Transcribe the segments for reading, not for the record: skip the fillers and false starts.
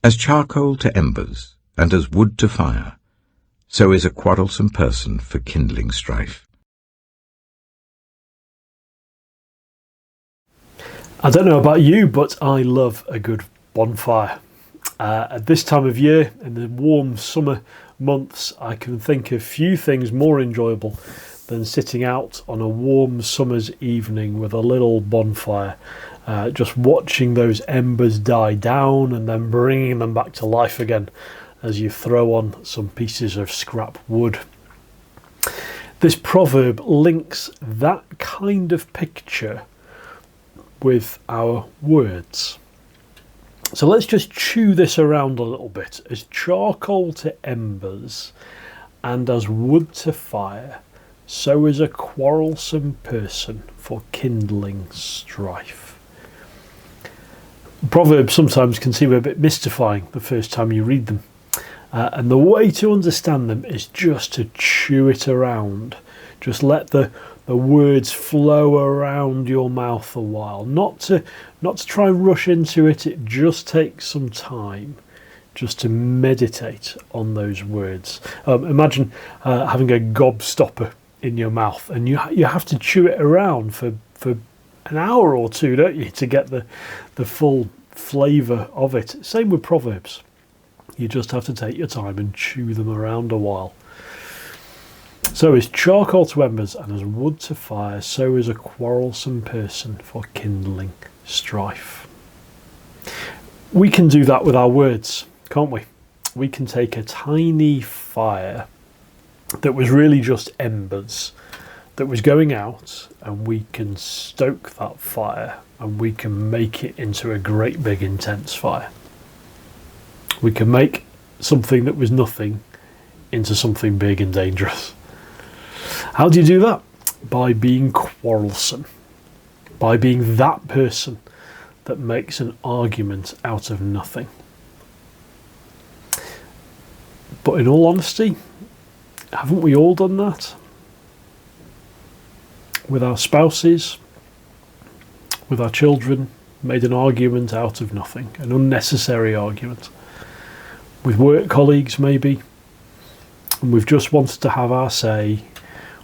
As charcoal to embers, and as wood to fire, so is a quarrelsome person for kindling strife. I don't know about you, but I love a good bonfire. At this time of year, in the warm summer months, I can think of few things more enjoyable than sitting out on a warm summer's evening with a little bonfire, just watching those embers die down and then bringing them back to life again as you throw on some pieces of scrap wood. This proverb links that kind of picture with our words. So let's just chew this around a little bit. As charcoal to embers and as wood to fire, so is a quarrelsome person for kindling strife. Proverbs sometimes can seem a bit mystifying the first time you read them. And the way to understand them is just to chew it around. Just let the words flow around your mouth a while. Not to try and rush into it. It just takes some time just to meditate on those words. Imagine having a gobstopper in your mouth, and you have to chew it around for an hour or two, don't you, to get the full flavour of it. Same with Proverbs. You just have to take your time and chew them around a while. So is charcoal to embers and as wood to fire, so is a quarrelsome person for kindling strife. We can do that with our words, can't we? We can take a tiny fire that was really just embers that was going out, and we can stoke that fire and we can make it into a great big intense fire. We can make something that was nothing into something big and dangerous. How do you do that? By being quarrelsome, by being that person that makes an argument out of nothing. But in all honesty, haven't we all done that? With our spouses, with our children, made an argument out of nothing, an unnecessary argument. With work colleagues maybe, and we've just wanted to have our say,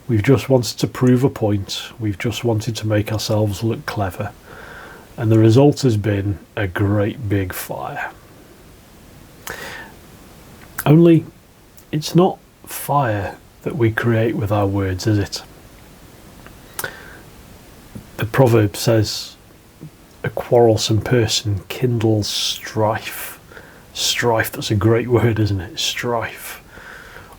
we've just wanted to prove a point, we've just wanted to make ourselves look clever, and the result has been a great big fire. Only it's not fire that we create with our words, is it? The proverb says a quarrelsome person kindles strife. Strife, that's a great word, isn't it? Strife.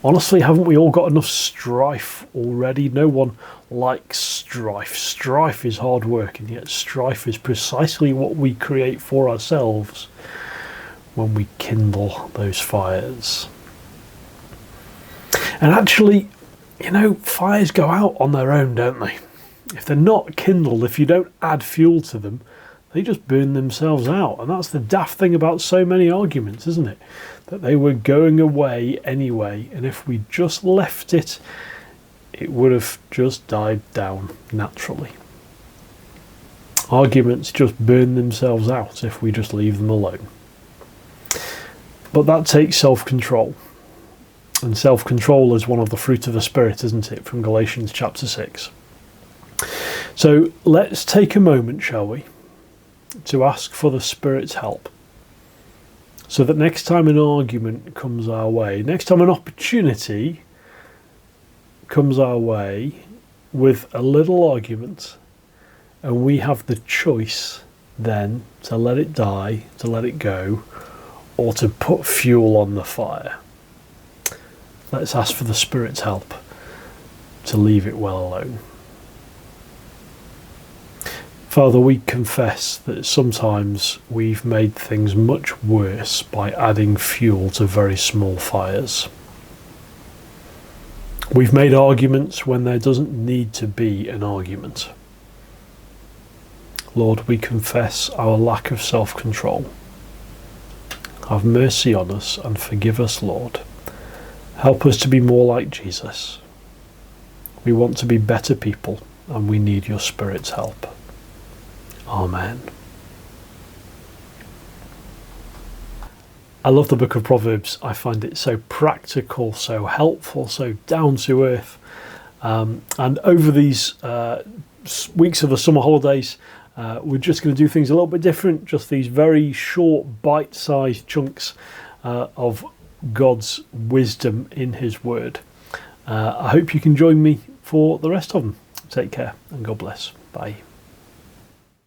Honestly, haven't we all got enough strife already? No one likes strife. Strife is hard work, and yet strife is precisely what we create for ourselves when we kindle those fires. And actually, fires go out on their own, don't they? If they're not kindled, if you don't add fuel to them, they just burn themselves out. And that's the daft thing about so many arguments, isn't it? That they were going away anyway, and if we just left it, it would have just died down naturally. Arguments just burn themselves out if we just leave them alone. But that takes self-control. And self-control is one of the fruit of the Spirit, isn't it, from Galatians chapter 6. So let's take a moment, shall we, to ask for the Spirit's help, so that next time an argument comes our way, next time an opportunity comes our way with a little argument, and we have the choice then to let it die, to let it go, or to put fuel on the fire. Let's ask for the Spirit's help to leave it well alone. Father, we confess that sometimes we've made things much worse by adding fuel to very small fires. We've made arguments when there doesn't need to be an argument. Lord, we confess our lack of self-control. Have mercy on us and forgive us, Lord. Help us to be more like Jesus. We want to be better people, and we need your Spirit's help. Amen. I love the book of Proverbs. I find it so practical, so helpful, so down to earth. And over these weeks of the summer holidays, we're just going to do things a little bit different, just these very short, bite-sized chunks of God's wisdom in his word. I hope you can join me for the rest of them. Take care and God bless. Bye.